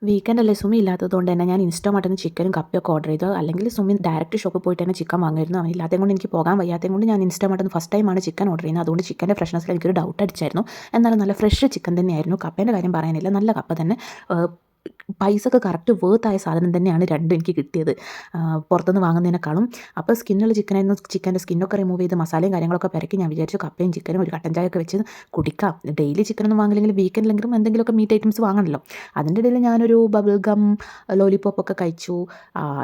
Weekend അല്ലേ, സുമി ഇല്ലാത്തതുകൊണ്ട് തന്നെ ഞാൻ ഇൻസ്റ്റാമാർട്ടിൽ ചിക്കനും കപ്പയൊക്കെ ഓർഡർ ചെയ്തു. അല്ലെങ്കിൽ സുമി ഡയറക്റ്റ് ഷോപ്പിൽ പോയിട്ട് തന്നെ ചിക്കൻ വാങ്ങുമായിരുന്നു. അവനില്ലാത്തത് കൊണ്ട് എനിക്ക് പോകാൻ വയ്യാത്തത് കൊണ്ട് ഞാൻ ഇൻസ്റ്റാമാർട്ടിൽ ഫസ്റ്റ് ടൈമാണ് ചിക്കൻ ഓർഡർ ചെയ്യുന്നത്. അതുകൊണ്ട് ചിക്കൻ്റെ ഫ്രഷ്നസ്സിൽ എനിക്കൊരു ഡൗട്ട് അടിച്ചായിരുന്നു. എന്നാലും നല്ല ഫ്രഷ് ചിക്കൻ തന്നെയായിരുന്നു. കപ്പേൻ്റെ കാര്യം പറയാനില്ല, നല്ല കപ്പ തന്നെ. പൈസക്ക് കറക്റ്റ് വേർത്തായ സാധനം തന്നെയാണ് രണ്ടും എനിക്ക് കിട്ടിയത്, പുറത്തുനിന്ന് വാങ്ങുന്നതിനേക്കാളും. അപ്പോൾ സ്കിന്നുള്ള ചിക്കനായിരുന്നു. ചിക്കൻ്റെ സ്കിന്നൊക്കെ റിമൂവ് ചെയ്ത് മസാലയും കാര്യങ്ങളൊക്കെ പെരക്കി ഞാൻ വിചാരിച്ചു കപ്പയും ചിക്കനും ഒരു കട്ടൻ ചായയൊക്കെ വെച്ച് കുടിക്കാം. ഡെയിലി ചിക്കനൊന്നും വാങ്ങില്ലെങ്കിൽ വീക്കെൻഡിലെങ്കിലും എന്തെങ്കിലുമൊക്കെ മീറ്റ് ഐറ്റംസ് വാങ്ങണമല്ലോ. അതിൻ്റെ ഇടയിൽ ഞാനൊരു ബബിൾ ഗം ലോലിപോപ്പൊക്കെ കഴിച്ചു.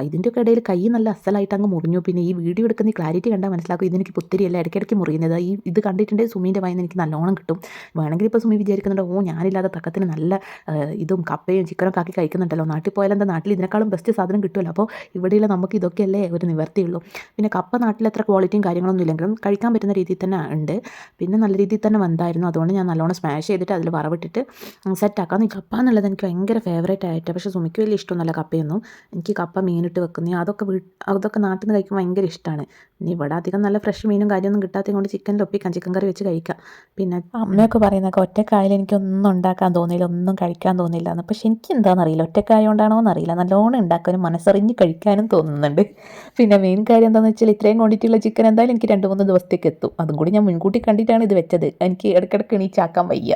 ഇതിൻ്റെയൊക്കെ ഇടയിൽ കൈ നല്ല അസലായിട്ട് അങ്ങ് മുറിഞ്ഞു. പിന്നെ ഈ വീഡിയോ എടുക്കുന്ന ഈ ക്ലാരിറ്റി കണ്ടാൽ മനസ്സിലാക്കും ഇതെനിക്ക് പുത്തിരിയല്ല ഇടയ്ക്കിടയ്ക്ക് മുറിയുന്നത്. ഇത് കണ്ടിട്ടുണ്ടെങ്കിൽ സുമീൻ്റെ വായിന്ന് എനിക്ക് നല്ലോണം കിട്ടും. വേണമെങ്കിൽ ഇപ്പോൾ സുമി വിചാരിക്കുന്നുണ്ട്, ഓ ഞാനില്ലാതെ തക്കത്തിന് നല്ല ഇതും കപ്പയും ചിക്കനൊക്കെ ആക്കി കഴിക്കുന്നുണ്ടല്ലോ, നാട്ടിൽ പോയാൽ എന്താ, നാട്ടിൽ ഇതിനേക്കാളും ബെസ്റ്റ് സാധനം കിട്ടുമല്ലോ. അപ്പോൾ ഇവിടെയുള്ള നമുക്ക് ഇതൊക്കെയല്ലേ ഒരു നിവർത്തിയുള്ളൂ. പിന്നെ കപ്പ നാട്ടിൽ എത്ര ക്വാളിറ്റിയും കാര്യങ്ങളൊന്നും ഇല്ലെങ്കിലും കഴിക്കാൻ പറ്റുന്ന രീതിയിൽ തന്നെ ഉണ്ട്. പിന്നെ നല്ല രീതിയിൽ തന്നെ വന്നായിരുന്നു. അതുകൊണ്ട് ഞാൻ നല്ലോണം സ്മാഷ് ചെയ്തിട്ട് അതിൽ വറവിട്ടിട്ട് സെറ്റാക്കാം. ഈ കപ്പ എന്നുള്ളത് എനിക്ക് ഭയങ്കര ഫേവറേറ്റ് ആയിട്ട്, പക്ഷേ സുമിക്ക് വലിയ ഇഷ്ടമൊന്നുമല്ല കപ്പയൊന്നും. എനിക്ക് കപ്പ മീനിട്ട് വെക്കുന്ന അതൊക്കെ നാട്ടിൽ നിന്ന് കഴിക്കുമ്പോൾ ഭയങ്കര ഇഷ്ടമാണ്. ഇനി ഇവിടെ അധികം നല്ല ഫ്രഷ് മീനും കാര്യമൊന്നും കിട്ടാത്തത് കൊണ്ട് ചിക്കനിൽ ഒപ്പിക്കാം, ചിക്കൻ കറി വെച്ച് കഴിക്കാം. പിന്നെ അമ്മയൊക്കെ പറയുന്നതൊക്കെ ഒറ്റക്കായാലും എനിക്കൊന്നും ഉണ്ടാക്കാൻ തോന്നിയില്ല, ഒന്നും കഴിക്കാൻ തോന്നില്ല എന്ന്. പക്ഷെ എനിക്ക് എന്താണെന്നറിയില്ല, ഒറ്റക്കായതുകൊണ്ടാണോ എന്നറിയില്ല, നല്ലോണം ഉണ്ടാക്കാനും മനസ്സറിഞ്ഞ് കഴിക്കാനും തോന്നുന്നുണ്ട്. പിന്നെ മെയിൻ കാര്യം എന്താണെന്ന് വെച്ചാൽ ഇത്രയും ക്വാണ്ടിറ്റിയുള്ള ചിക്കൻ എന്തായാലും എനിക്ക് 2-3 ദിവസത്തേക്ക് എത്തും. അതും കൂടി ഞാൻ മുൻകൂട്ടി കണ്ടിട്ടാണ് ഇത് വെച്ചത്. എനിക്ക് ഇടയ്ക്കിടയ്ക്ക് എണീച്ചാക്കാൻ വയ്യ.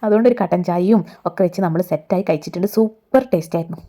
അതുകൊണ്ട് ഒരു കട്ടൻ ചായയും ഒക്കെ വെച്ച് നമ്മൾ സെറ്റായി കഴിച്ചിട്ടുണ്ട്. സൂപ്പർ ടേസ്റ്റ് ആയിരുന്നു.